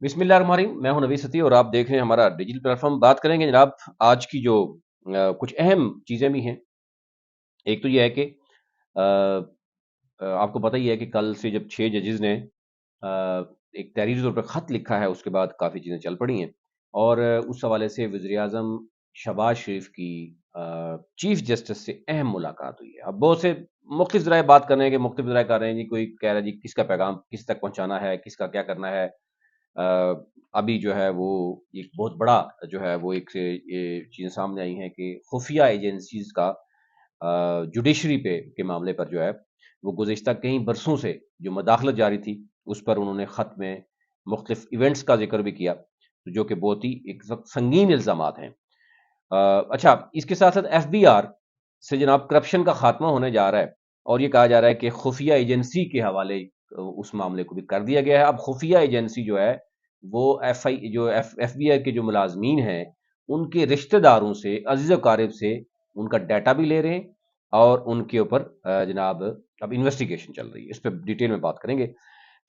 بسم اللہ الرحمن الرحیم، میں ہوں نوید ستی اور آپ دیکھ رہے ہیں ہمارا ڈیجیٹل پلیٹ فارم۔ بات کریں گے جناب آج کی جو کچھ اہم چیزیں بھی ہیں۔ ایک تو یہ ہے کہ آ، آپ کو پتہ ہی ہے کہ کل سے جب 6 ججز نے ایک تحریری طور پر خط لکھا ہے، اس کے بعد کافی چیزیں چل پڑی ہیں، اور اس حوالے سے وزیر اعظم شہباز شریف کی چیف جسٹس سے اہم ملاقات ہوئی ہے۔ اب بہت سے مختلف ذرائع بات کر رہے ہیں کہ مختلف ذرائع کر رہے ہیں جی، کوئی کہہ رہا ہے جی کس کا پیغام کس تک پہنچانا ہے، کس کا کیا کرنا ہے۔ آ، ابھی جو ہے وہ ایک بہت بڑا جو ہے وہ ایک یہ چیزیں سامنے آئی ہیں کہ خفیہ ایجنسیز کا جوڈیشری کے معاملے پر جو ہے وہ گزشتہ کئی برسوں سے جو مداخلت جاری تھی، اس پر انہوں نے خط میں مختلف ایونٹس کا ذکر بھی کیا، جو کہ بہت ہی ایک سنگین الزامات ہیں۔ اچھا، اس کے ساتھ ساتھ ایف بی آر سے جناب کرپشن کا خاتمہ ہونے جا رہا ہے، اور یہ کہا جا رہا ہے کہ خفیہ ایجنسی کے حوالے اس معاملے کو بھی کر دیا گیا ہے۔ اب خفیہ ایجنسی جو ہے وہ ایف بی آئی کے جو ملازمین ہیں ان کے رشتہ داروں سے، عزیز و اقارب سے ان کا ڈیٹا بھی لے رہے ہیں، اور ان کے اوپر جناب اب انویسٹیگیشن چل رہی ہے۔ اس پہ ڈیٹیل میں بات کریں گے۔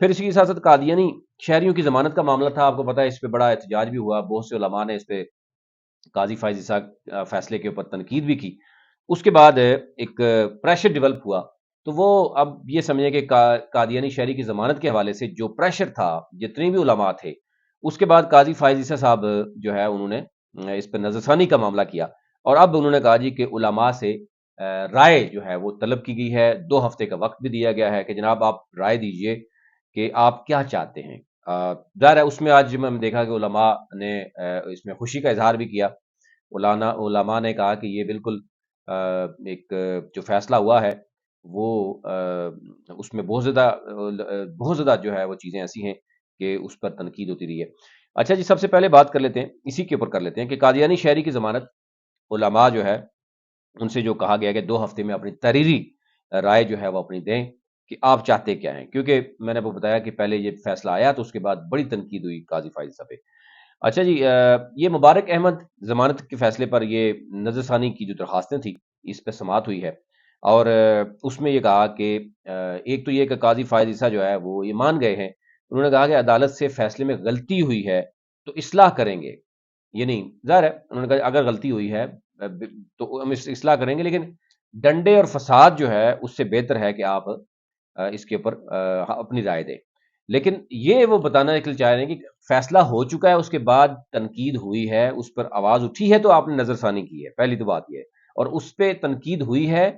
پھر اسی کے ساتھ ساتھ قادیانی شہریوں کی ضمانت کا معاملہ تھا، آپ کو پتا ہے اس پہ بڑا احتجاج بھی ہوا، بہت سے علماء نے اس پہ قاضی فائز عیسیٰ فیصلے کے اوپر تنقید بھی کی۔ اس کے بعد ایک پریشر ڈیولپ ہوا، تو وہ اب یہ سمجھیں کہ قادیانی شہری کی ضمانت کے حوالے سے جو پریشر تھا، جتنے بھی علماء تھے، اس کے بعد قاضی فائز عیسیٰ صاحب جو ہے انہوں نے اس پہ نظر ثانی کا معاملہ کیا، اور اب انہوں نے کہا جی کہ علماء سے رائے جو ہے وہ طلب کی گئی ہے، 2 ہفتے کا وقت بھی دیا گیا ہے کہ جناب آپ رائے دیجئے کہ آپ کیا چاہتے ہیں۔ ظاہر ہے اس میں آج میں نے دیکھا کہ علماء نے اس میں خوشی کا اظہار بھی کیا۔ علماء نے کہا کہ یہ بالکل ایک جو فیصلہ ہوا ہے وہ اس میں بہت زیادہ جو ہے وہ چیزیں ایسی ہیں کہ اس پر تنقید ہوتی رہی ہے۔ اچھا جی، سب سے پہلے بات کر لیتے ہیں، اسی کے اوپر کر لیتے ہیں کہ قادیانی شہری کی ضمانت، علماء جو ہے ان سے جو کہا گیا کہ 2 ہفتے میں اپنی تحریری رائے جو ہے وہ اپنی دیں کہ آپ چاہتے کیا ہیں، کیونکہ میں نے آپ کو بتایا کہ پہلے یہ فیصلہ آیا تو اس کے بعد بڑی تنقید ہوئی قاضی فائز صاحب پہ۔ اچھا جی، یہ مبارک احمد ضمانت کے فیصلے پر یہ نظر ثانی کی جو درخواستیں تھیں، اس پہ سماعت ہوئی ہے، اور اس میں یہ کہا کہ ایک تو یہ کہ قاضی فائز عیسیٰ جو ہے وہ یہ مان گئے ہیں، انہوں نے کہا کہ عدالت سے فیصلے میں غلطی ہوئی ہے تو اصلاح کریں گے، یہ نہیں ظاہر ہے انہوں نے کہا اگر غلطی ہوئی ہے تو ہم اصلاح کریں گے، لیکن ڈنڈے اور فساد جو ہے اس سے بہتر ہے کہ آپ اس کے اوپر اپنی رائے دیں۔ لیکن یہ وہ بتانا نکل چاہ رہے ہیں کہ فیصلہ ہو چکا ہے، اس کے بعد تنقید ہوئی ہے، اس پر آواز اٹھی ہے تو آپ نے نظر ثانی کی ہے، پہلی تو بات یہ ہے، اور اس پہ تنقید ہوئی ہے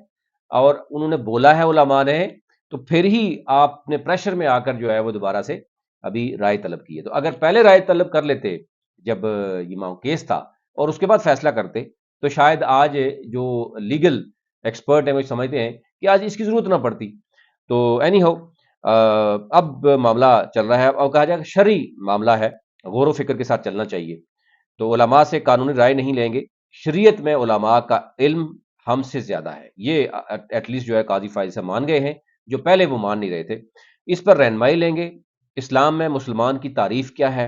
اور انہوں نے بولا ہے علماء نے، تو پھر ہی آپ نے پریشر میں آ کر جو ہے وہ دوبارہ سے ابھی رائے طلب کی ہے۔ تو اگر پہلے رائے طلب کر لیتے جب یہ کیس تھا اور اس کے بعد فیصلہ کرتے، تو شاید آج جو لیگل ایکسپرٹ ہیں وہ سمجھتے ہیں کہ آج اس کی ضرورت نہ پڑتی۔ تو اینی ہو، اب معاملہ چل رہا ہے اور کہا جائے کہ شرعی معاملہ ہے، غور و فکر کے ساتھ چلنا چاہیے، تو علماء سے قانونی رائے نہیں لیں گے، شریعت میں علماء کا علم ہم سے زیادہ ہے، یہ ایٹ لیسٹ جو ہے قاضی فائز صاحب مان گئے ہیں، جو پہلے وہ مان نہیں رہے تھے۔ اس پر رہنمائی لیں گے، اسلام میں مسلمان کی تعریف کیا ہے۔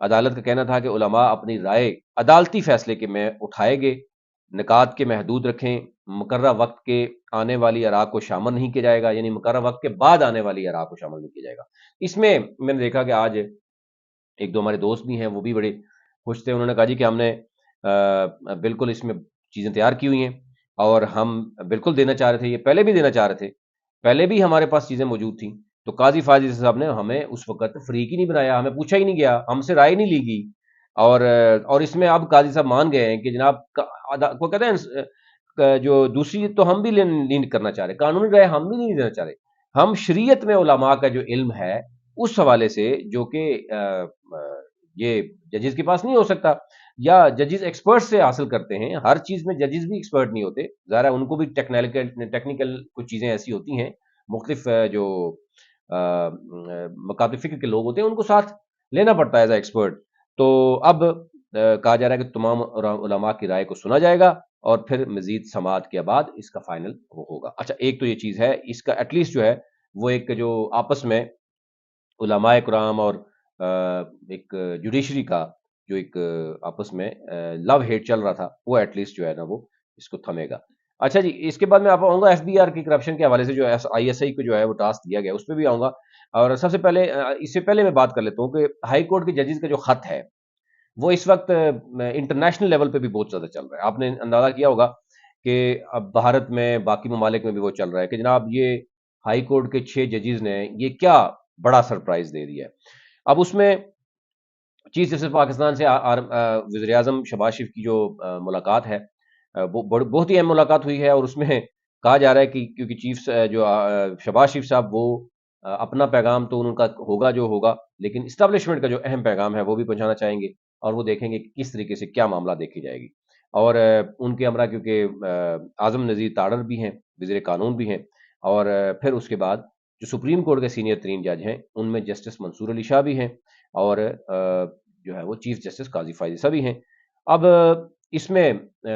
عدالت کا کہنا تھا کہ علماء اپنی رائے عدالتی فیصلے کے میں اٹھائیں گے، نکات کے محدود رکھیں، مقررہ وقت کے آنے والی آراء کو شامل نہیں کیا جائے گا، یعنی مقررہ وقت کے بعد آنے والی آراء کو شامل نہیں کیا جائے گا۔ اس میں نے دیکھا کہ آج ایک دو ہمارے دوست بھی ہیں، وہ بھی بڑے خوش تھے، انہوں نے کہا جی کہ ہم نے بالکل اس میں چیزیں تیار کی ہوئی ہیں اور ہم بالکل دینا چاہ رہے تھے، یہ پہلے بھی دینا چاہ رہے تھے، پہلے بھی ہمارے پاس چیزیں موجود تھیں، تو قاضی فاضل صاحب نے ہمیں اس وقت فریق ہی نہیں بنایا، ہمیں پوچھا ہی نہیں گیا، ہم سے رائے نہیں لی گئی، اور اس میں اب قاضی صاحب مان گئے ہیں کہ جناب کو کہتے ہیں جو دوسری تو ہم بھی نہیں کرنا چاہ رہے، قانونی رائے ہم بھی نہیں دینا چاہ رہے، ہم شریعت میں علماء کا جو علم ہے اس حوالے سے جو کہ یہ ججز کے پاس نہیں ہو سکتا، یا ججز ایکسپرٹ سے حاصل کرتے ہیں، ہر چیز میں ججز بھی ایکسپرٹ نہیں ہوتے، ظاہر ہے ان کو بھی ٹیکنیکل کچھ چیزیں ایسی ہوتی ہیں، مختلف جو مکاتب فکر کے لوگ ہوتے ہیں ان کو ساتھ لینا پڑتا ہے ایز اے ایکسپرٹ۔ تو اب کہا جا رہا ہے کہ تمام علماء کی رائے کو سنا جائے گا اور پھر مزید سماعت کے بعد اس کا فائنل وہ ہوگا۔ اچھا، ایک تو یہ چیز ہے، اس کا ایٹ لیسٹ جو ہے وہ ایک جو آپس میں علماء کرام اور ایک جوڈیشری کا جو ایک آپس میں لو ہیٹ چل رہا تھا، وہ ایٹ لیسٹ جو ہے نا وہ اس کو تھمے گا۔ اچھا جی، اس کے بعد میں آپ آؤں گا ایف بی آر کی کرپشن کے حوالے سے، جو آئی ایس آئی کو جو ہے وہ ٹاسک دیا گیا اس پہ بھی آؤں گا. اور سب سے پہلے اس سے پہلے میں بات کر لیتا ہوں کہ ہائی کورٹ کے ججز کا جو خط ہے وہ اس وقت انٹرنیشنل لیول پہ بھی بہت زیادہ چل رہا ہے. آپ نے اندازہ کیا ہوگا کہ اب بھارت میں، باقی ممالک میں بھی وہ چل رہا ہے کہ جناب یہ ہائی کورٹ کے 6 ججز نے یہ کیا بڑا سرپرائز دے دیا ہے. اب اس میں چیف جسٹس پاکستان سے وزیر اعظم شہباز شریف کی جو ملاقات ہے، وہ بہت ہی اہم ملاقات ہوئی ہے. اور اس میں کہا جا رہا ہے کہ کیونکہ چیف جو شہباز شریف صاحب، وہ اپنا پیغام تو ان کا ہوگا جو ہوگا، لیکن اسٹیبلشمنٹ کا جو اہم پیغام ہے وہ بھی پہنچانا چاہیں گے. اور وہ دیکھیں گے کہ کس طریقے سے کیا معاملہ دیکھی جائے گی. اور ان کے ہمراہ کیونکہ اعظم نذیر تاڑر بھی ہیں، وزیر قانون بھی ہیں. اور پھر اس کے بعد جو سپریم کورٹ کے سینئر ترین جج ہیں ان میں جسٹس منصور علی شاہ بھی ہیں، اور جو ہے وہ چیف جسٹس قاضی فائز عیسیٰ بھی ہیں. اب اس میں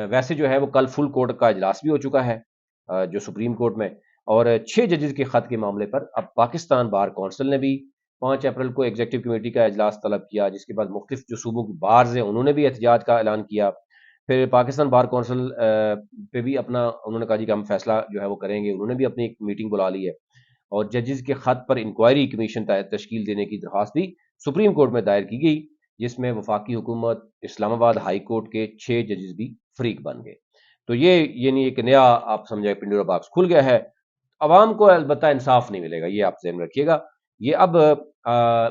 ویسے جو ہے وہ کل فل کورٹ کا اجلاس بھی ہو چکا ہے جو سپریم کورٹ میں. اور 6 ججز کے خط کے معاملے پر اب پاکستان بار کونسل نے بھی 5 اپریل کو ایگزیکٹو کمیٹی کا اجلاس طلب کیا، جس کے بعد مختلف جو صوبوں کی بارز ہیں انہوں نے بھی احتجاج کا اعلان کیا. پھر پاکستان بار کونسل پہ بھی اپنا انہوں نے کہا جی کہ ہم فیصلہ جو ہے وہ کریں گے. انہوں نے بھی اپنی ایک میٹنگ بلا لی ہے، اور ججز کے خط پر انکوائری کمیشن تشکیل دینے کی درخواست بھی سپریم کورٹ میں دائر کی گئی، جس میں وفاقی حکومت، اسلام آباد ہائی کورٹ کے 6 ججز بھی فریق بن گئے. تو یہ یعنی ایک نیا آپ سمجھے پنڈورا باکس کھل گیا ہے. عوام کو البتہ انصاف نہیں ملے گا، یہ آپ ذہن میں رکھیے گا. یہ اب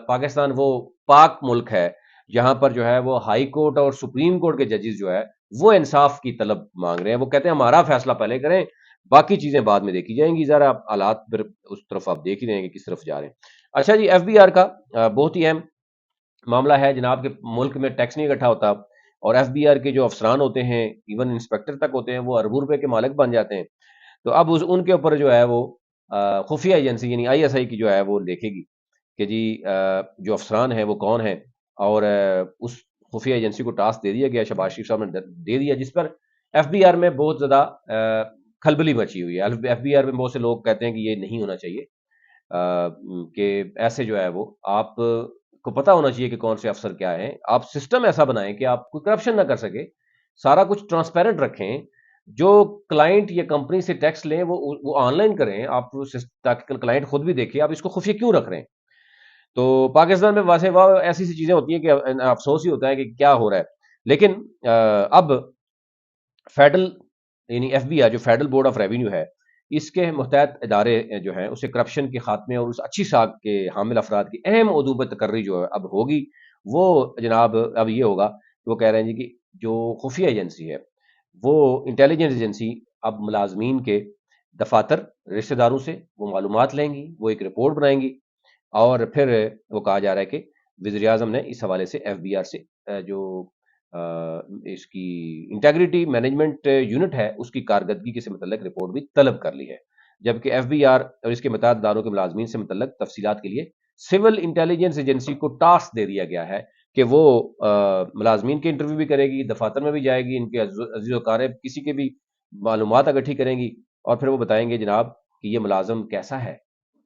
پاکستان وہ پاک ملک ہے جہاں پر جو ہے وہ ہائی کورٹ اور سپریم کورٹ کے ججز جو ہے وہ انصاف کی طلب مانگ رہے ہیں. وہ کہتے ہیں ہمارا فیصلہ پہلے کریں، باقی چیزیں بعد میں دیکھی جائیں گی. ذرا حالات پھر اس طرف آپ دیکھ ہی رہے ہیں کہ کس طرف جا رہے ہیں. اچھا جی، ایف بی آر کا بہت ہی اہم معاملہ ہے جناب، کہ ملک میں ٹیکس نہیں اکٹھا ہوتا، اور ایف بی آر کے جو افسران ہوتے ہیں، ایون انسپیکٹر تک ہوتے ہیں، وہ اربوں روپے کے مالک بن جاتے ہیں. تو اب ان کے اوپر جو ہے وہ خفیہ ایجنسی یعنی آئی ایس آئی کی جو ہے وہ دیکھے گی کہ جی جو افسران ہیں وہ کون ہیں. اور اس خفیہ ایجنسی کو ٹاسک دے دیا گیا، شہباز شریف صاحب نے دے دیا، جس پر ایف بی آر میں بہت زیادہ کھلبلی مچی ہوئی ہے. ایف بی آر میں بہت سے لوگ کہتے ہیں کہ یہ نہیں ہونا چاہیے، کہ ایسے جو ہے وہ آپ کو پتا ہونا چاہیے کہ کون سے افسر کیا ہیں. آپ سسٹم ایسا بنائیں کہ آپ کوئی کرپشن نہ کر سکے، سارا کچھ ٹرانسپیرنٹ رکھیں. جو کلائنٹ یا کمپنی سے ٹیکس لیں وہ آن لائن کریں آپ، تاکہ کلائنٹ خود بھی دیکھے آپ اس کو خفیہ کیوں رکھ رہے ہیں. تو پاکستان میں واضح ایسی سی چیزیں ہوتی ہیں کہ افسوس ہی ہوتا ہے کہ کیا ہو رہا ہے. لیکن اب فیڈرل یعنی ایف بی آر جو فیڈرل بورڈ آف ریونیو ہے، اس کے متحد ادارے جو ہیں اسے کرپشن کے خاتمے اور اس اچھی ساکھ کے حامل افراد کی اہم عدوبت تقرری جو ہے اب ہوگی. وہ جناب اب یہ ہوگا کہ وہ کہہ رہے ہیں جی کہ جو خفیہ ایجنسی ہے، وہ انٹیلیجنس ایجنسی اب ملازمین کے دفاتر، رشتہ داروں سے وہ معلومات لیں گی، وہ ایک رپورٹ بنائیں گی. اور پھر وہ کہا جا رہا ہے کہ وزیر اعظم نے اس حوالے سے ایف بی آر سے جو اس کی انٹیگریٹی مینجمنٹ یونٹ ہے اس کی کارکردگی سے متعلق رپورٹ بھی طلب کر لی ہے. جبکہ ایف بی آر اور اس کے متعدد اداروں کے ملازمین سے متعلق تفصیلات کے لیے سول انٹیلیجنس ایجنسی کو ٹاسک دے دیا گیا ہے کہ وہ ملازمین کے انٹرویو بھی کرے گی، دفاتر میں بھی جائے گی، ان کے عزیز و اقارب کسی کے بھی معلومات اکٹھی کریں گی، اور پھر وہ بتائیں گے جناب کہ یہ ملازم کیسا ہے،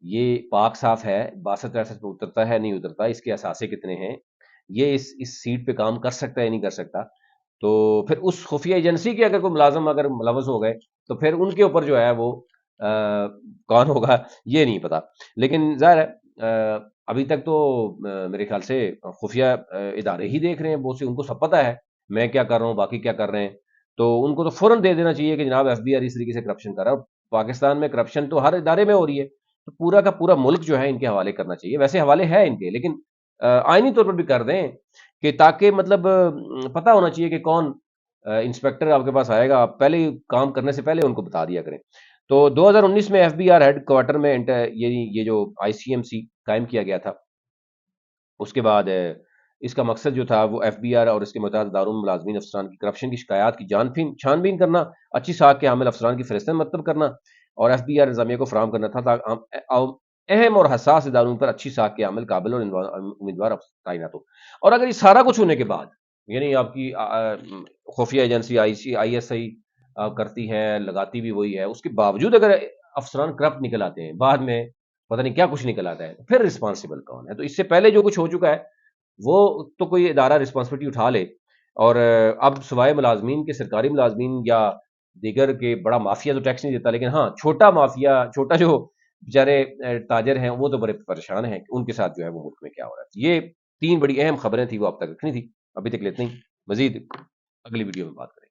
یہ پاک صاف ہے، 62 ریاست میں اترتا ہے نہیں اترتا، اس کے اثاثے کتنے ہیں، یہ اس سیٹ پہ کام کر سکتا ہے نہیں کر سکتا. تو پھر اس خفیہ ایجنسی کے اگر کوئی ملازم اگر ملوث ہو گئے تو پھر ان کے اوپر جو ہے وہ کون ہوگا یہ نہیں پتا. لیکن ظاہر ہے ابھی تک تو میرے خیال سے خفیہ ادارے ہی دیکھ رہے ہیں بہت سے، ان کو سب پتہ ہے میں کیا کر رہا ہوں، باقی کیا کر رہے ہیں. تو ان کو تو فوراً دے دینا چاہیے کہ جناب ایف بی آر اس طریقے سے کرپشن کر رہا ہے. اور پاکستان میں کرپشن تو ہر ادارے میں ہو رہی ہے، تو پورا کا پورا ملک جو ہے ان کے حوالے کرنا چاہیے. ویسے حوالے ہے ان کے، لیکن آئینی طور پر بھی کر دیں کہ تاکہ مطلب پتہ ہونا چاہیے کہ کون انسپیکٹر آپ کے پاس آئے گا، آپ پہلے کام کرنے سے پہلے ان کو بتا دیا کریں. تو 2019 میں F B R headquarter میں یہ جو آئی سی ایم سی قائم کیا گیا تھا، اس کے بعد اس کا مقصد جو تھا وہ ایف بی آر اور اس کے متعدد اداروں میں ملازمین افسران کی کرپشن کی شکایات کی چھان بین کرنا، اچھی ساکھ کے حامل افسران کی فہرستیں مرتب کرنا، اور ایف بی آر انتظامیہ کو فراہم کرنا تھا تاکہ اہم اور حساس اداروں پر اچھی ساکھ کے حامل قابل اور امیدوار تعینات ہو. اور اگر یہ سارا کچھ ہونے کے بعد یعنی آپ کی خفیہ ایجنسی آئی ایس آئی کرتی ہے، لگاتی بھی وہی ہے، اس کے باوجود اگر افسران کرپٹ نکل آتے ہیں، بعد میں پتہ نہیں کیا کچھ نکل آتا ہے، پھر رسپانسبل کون ہے؟ تو اس سے پہلے جو کچھ ہو چکا ہے وہ تو کوئی ادارہ رسپانسبلٹی اٹھا لے. اور اب سوائے ملازمین کے، سرکاری ملازمین یا دیگر کے بڑا مافیا تو ٹیکس نہیں دیتا، لیکن ہاں چھوٹا مافیا، چھوٹا جو بیچارے تاجر ہیں وہ تو بڑے پریشان ہیں کہ ان کے ساتھ جو ہے وہ ملک میں کیا ہو رہا ہے۔ یہ 3 بڑی اہم خبریں تھیں، وہ اب تک رکھنی تھی، ابھی تک لیتے ہیں، مزید اگلی ویڈیو میں بات کریں۔